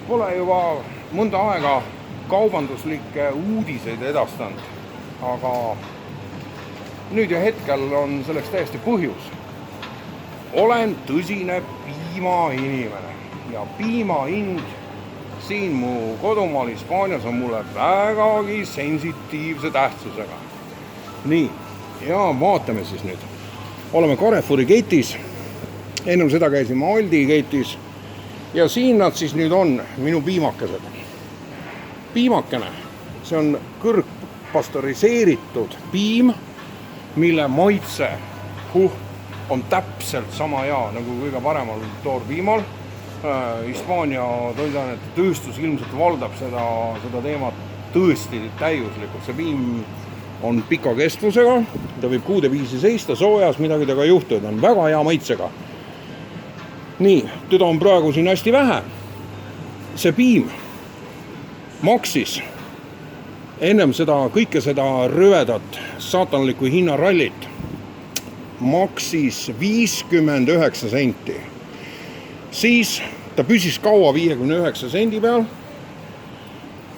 Pole juba mõnda aega kaubanduslikke uudiseid edastanud, aga nüüd ja hetkel on selleks täiesti põhjus. Olen tõsine piimainimene ja piima hind siin mu kodumaal Hispaanias on mulle vägagi sensitiivse tähtsusega. Nii, ja vaatame siis nüüd. Oleme Carrefouri ketis, ennem seda käisime Aldi ketis ja siin nad siis nüüd on, minu piimakesed. Piimakene, see on kõrgpastöriseeritud piim, mille maitse on täpselt sama hea nagu kõige paremal toorpiimal. Hispaania toiduainete tööstus ilmselt valdab seda teemat tõesti täiuslikult. See piim on pika kestvusega, ta võib kuude viisi seista soojas, midagi temaga juhtuda, on väga hea maitsega. Nii, teda on praegu siin hästi vähe. See piim maksis ennem kõike seda rövedat saatanlikku hinnarallit maksis 59 senti. Siis ta püsis kaua 59 sendi peal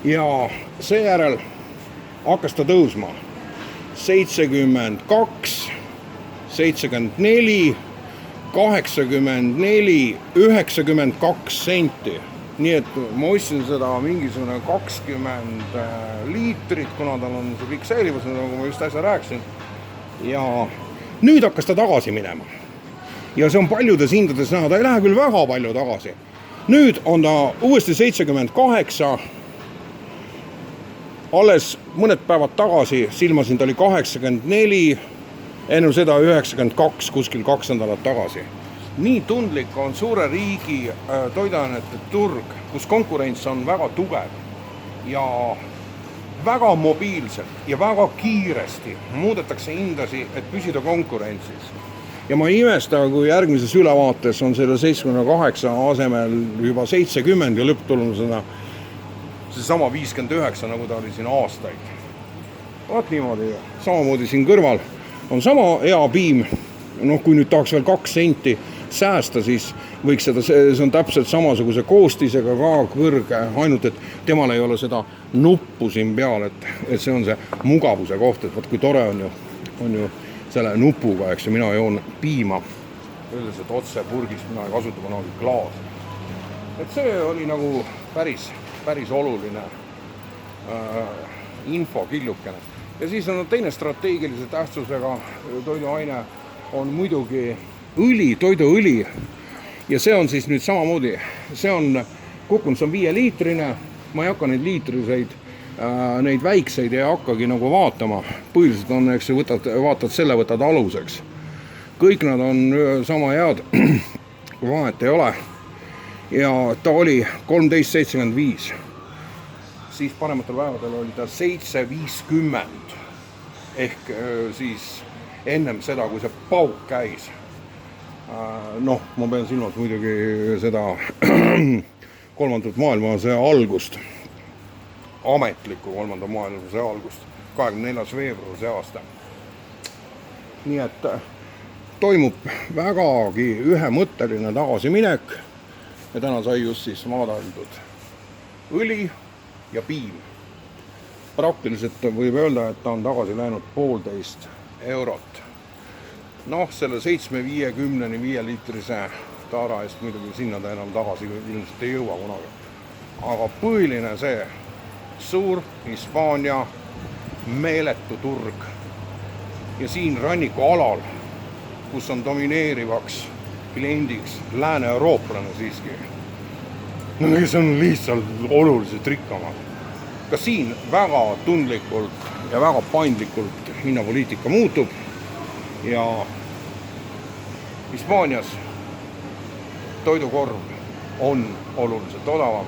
ja seejärel hakkas ta tõusma 72, 74, 84, 92 senti. Nii et ma ostsin seda mingisugune 20 liitrit, kuna tal on see pikk säilivus, nagu ma just äsja rääkisin. Ja nüüd hakkas ta tagasi minema. Ja see on paljudes hindades näha, ta ei lähe küll väga palju tagasi. Nüüd on ta uuesti 78, alles mõned päevad tagasi silmasin ta oli 84, ennem seda 92, kuskil 2 nädalat tagasi. Nii tundlik on suure riigi toiduainete turg, kus konkurents on väga tugev ja väga mobiilselt ja väga kiiresti muudetakse hindasi, et püsida konkurentsis. Ja ma ei imesta, kui järgmises ülevaates on selle 78 asemel juba 70 ja lõpptulemusena see sama 59, nagu ta oli siin aastaid. Vaat niimoodi, samamoodi siin kõrval on sama hea piim. Kui nüüd tahaks veel 2 senti säästa, siis võiks seda, see on täpselt samasuguse koostisega ka kõrge, ainult et temal ei ole seda nuppu siin peal, et see on see mugavuse koht, et vaat kui tore on ju selle nupuga, eks ju, mina joon piima üldiselt otse purgist, mina ei kasuta kunagi klaasi. Et see oli nagu päris oluline infokillukene. Ja siis on teine strateegilise tähtsusega toiduaine on muidugi õli, toiduõli. Ja see on siis nüüd samamoodi, see on kukkunud, see on 5 liitrine, ma ei hakka neid liitriseid neid väikseid ei hakkagi nagu vaatama. Põhiliselt on, eks võtad aluseks. Kõik nad on sama head, vahet ei ole. Ja ta oli 13,75. Siis parematel päevadel oli ta 7,50. Ehk siis ennem seda, kui see pauk käis. Ma pean silmas muidugi seda 3. maailmasõja algust. Ametlikku 3. maailmasõja algust, 24. veebruar see aasta. Nii et toimub vägagi ühemõtteline tagasiminek ja täna sai just siis vaadatud õli ja piim. Praktiliselt võib öelda, et ta on tagasi läinud 1,5 eurot. Selle 7,50 5 liitrise taara eest muidugi sinna ta enam tagasi ilmselt ei jõua kunagi. Aga põhiline see suur Hispaania meeletu turg ja siin ranniku alal, kus on domineerivaks kliendiks Lääne-eurooplane siiski. See on lihtsalt oluliselt rikkamad. Ka siin väga tundlikult ja väga paindlikult hinnapoliitika muutub ja Hispaanias toidukorv on oluliselt odavam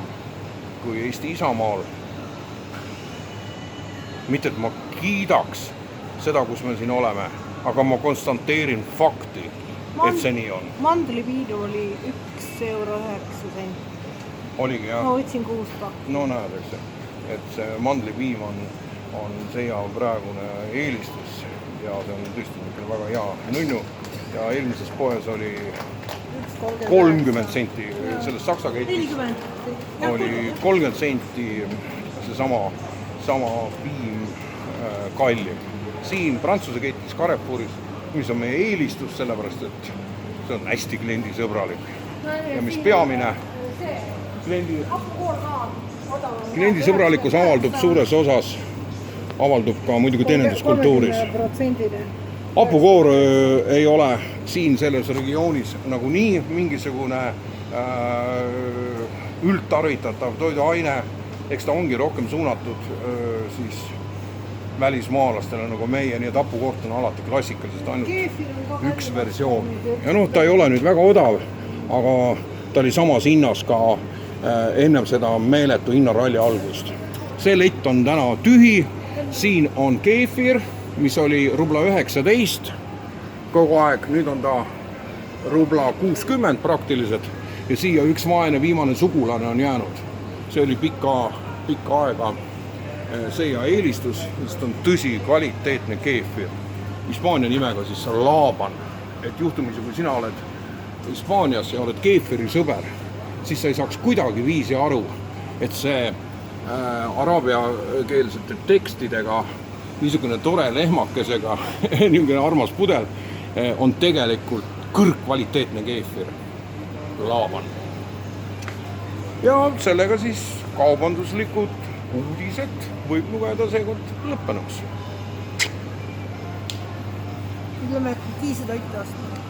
kui Eesti Isamaal. Mitte, et ma kiidaks seda, kus me siin oleme, aga ma konstanteerin fakti, et see nii on. Mandlipiidu oli 1,9 euro. Oligi, jah? Ma võtsin 6 pakki. No näed, eks, et see mandlipiim on see praegune eelistus ja see on tõesti väga hea nunnu ja eelmises poes oli 30 senti, selles Saksa ketis 40. oli 30 senti seesama piim kallim. Siin Prantsuse ketis Carrefouris, mis on meie eelistus, sellepärast et see on hästi kliendisõbralik. Ja mis peamine, kliendisõbralikkus avaldub suures osas, avaldub ka muidugi teeninduskultuuris. Hapukoor ei ole siin selles regioonis nagunii mingisugune üldtarvitatav toiduaine, eks ta ongi rohkem suunatud siis välismaalastele nagu meie, nii et hapukoort on alati klassikaliselt ainult üks versioon. Ja noh, ta ei ole nüüd väga odav, aga ta oli samas hinnas ka ennem seda meeletu hinnaralli algust. See lett on täna tühi, siin on keefir, mis oli rubla 19 kogu aeg, nüüd on ta rubla 60 praktiliselt ja siia üks vaene viimane sugulane on jäänud. See oli pikka aega seia eelistus, sest on tõsi kvaliteetne keefir. Hispaania nimega siis Laban. Et juhtumisi, kui sina oled Hispaanias ja oled keefiri sõber, siis sa ei saaks kuidagi viisi aru, et see araabiakeelsete tekstidega niisugune tore lehmakesega, niisugune armas pudel on tegelikult kõrgkvaliteetne keefir Laban. Ja sellega siis kaubanduslikud uudised võib lugeda seekord lõppenuks. Ütleme, et 500 toitu ostma.